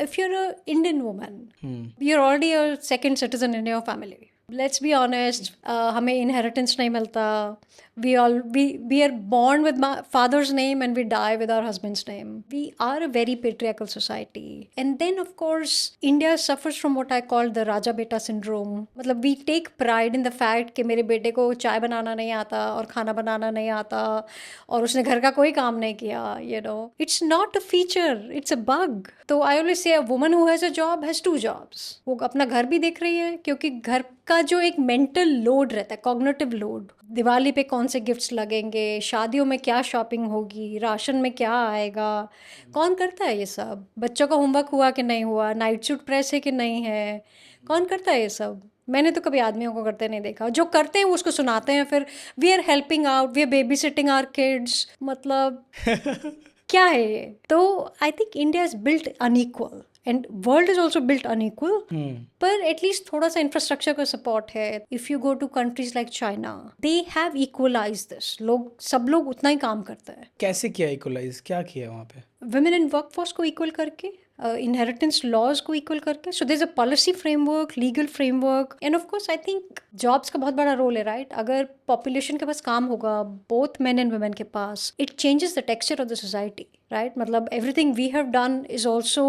if you're an Indian woman, you're already a second citizen in your family. Let's be honest, हमें inheritance नहीं मिलता. We are born with my father's name and we die with our husband's name. We are a very patriarchal society. And then of course, India suffers from what I call the Raja Beta syndrome. मतलब we take pride in the fact कि मेरे बेटे को चाय बनाना नहीं आता और खाना बनाना नहीं आता और उसने घर का कोई काम नहीं किया, you know. It's not a feature, it's a bug. तो I always say a woman who has a job has two jobs. वो अपना घर भी देख रही है क्योंकि घर का जो एक मेंटल लोड रहता है, कॉग्निटिव लोड, दिवाली पे कौन से गिफ्ट्स लगेंगे, शादियों में क्या शॉपिंग होगी, राशन में क्या आएगा, कौन करता है ये सब, बच्चों का होमवर्क हुआ कि नहीं हुआ, नाइट सूट प्रेस है कि नहीं है, कौन करता है ये सब? मैंने तो कभी आदमियों को करते नहीं देखा. जो करते हैं वो उसको सुनाते हैं, फिर we are helping out, we are babysitting our kids. मतलब क्या है ये? तो I think India is built unequal and world is also built unequal. पर एटलीस्ट थोड़ा सा इंफ्रास्ट्रक्चर का सपोर्ट है. If you go to countries like China, they have equalise this. सब लोग उतना ही काम करते हैं. कैसे किया इक्वलाइज, क्या किया वहाँ पे? वुमेन इन वर्कफोर्स को इक्वल करके, इनहेरिटेंस लॉज को इक्वल करके. So there is a policy framework, legal framework, and of course I think jobs का बहुत बड़ा रोल है, राइट? अगर पॉपुलेशन के पास काम होगा, बोथ मेन एंड वुमेन के पास, it changes the texture of the society, right? मतलब everything we have done is also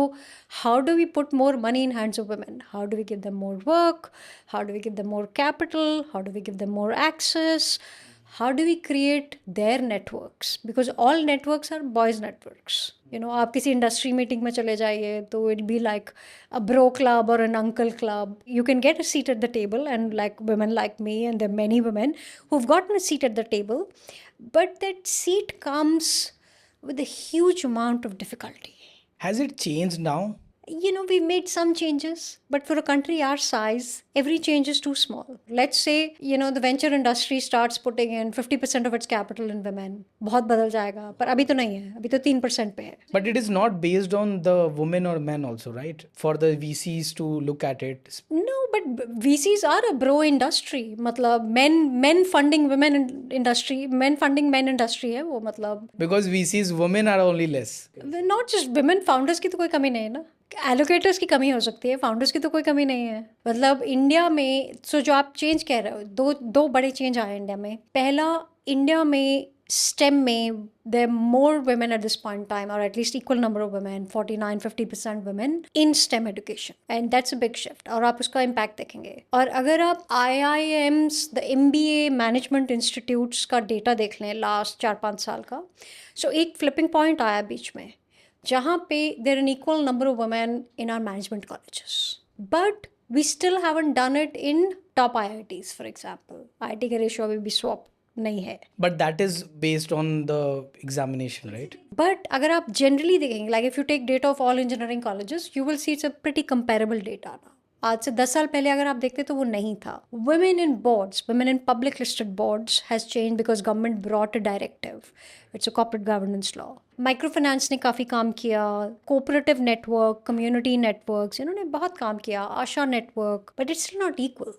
how do we put more money in hands of women, how do we give them more work, how do we give them more capital, how do we give them more access, how do we create their networks, because all networks are boys networks. You know, आप किसी industry meeting में चले जाइए तो it be like a bro club और an uncle club. You can get a seat at the table and like women like me, and there are many women who've gotten a seat at the table, but that seat comes with a huge amount of difficulty. Has it changed now? You know, we made some changes, but for a country our size, every change is too small. Let's say, you know, the venture industry starts putting in 50% of its capital in women. बहुत बदल जाएगा, पर अभी तो नहीं है, अभी तो 3% पे है. But it is not based on the women or men also, right? For the VCs to look at it. No, but VCs are a bro industry. मतलब men funding women industry, men funding men industry है वो. मतलब Because VCs women are only less. Not just women founders की तो कोई कमी नहीं है ना. एलोकेटर्स की कमी हो सकती है, फाउंडर्स की तो कोई कमी नहीं है. मतलब इंडिया में जो आप चेंज कह रहे हो, दो बड़े चेंज आए इंडिया में. पहला, इंडिया में स्टेम में there are more women at this point in time, or at least equal number of women, 49-50% women in STEM education, and that's a big shift. और आप उसका impact देखेंगे. और अगर आप IIMs, the MBA management institutes का data देख लें लास्ट 4-5 साल का, so एक flipping point आया बीच में जहाँ पे there are an equal number of women in our management colleges, but we still haven't done it in top IITs, for example. IIT का रेशियो अभी भी swap नहीं है. But that is based on the examination, right? But अगर आप generally देखेंगे, like if you take data of all engineering colleges, you will see it's a pretty comparable data now. आज से 10 साल पहले अगर आप देखते तो वो नहीं था. Women in boards, women in public listed boards has changed because government brought a directive. It's a corporate governance law. Microfinance ने काफ़ी काम किया, cooperative network, community networks, इन्होंने बहुत काम किया, आशा network, but it's still not equal.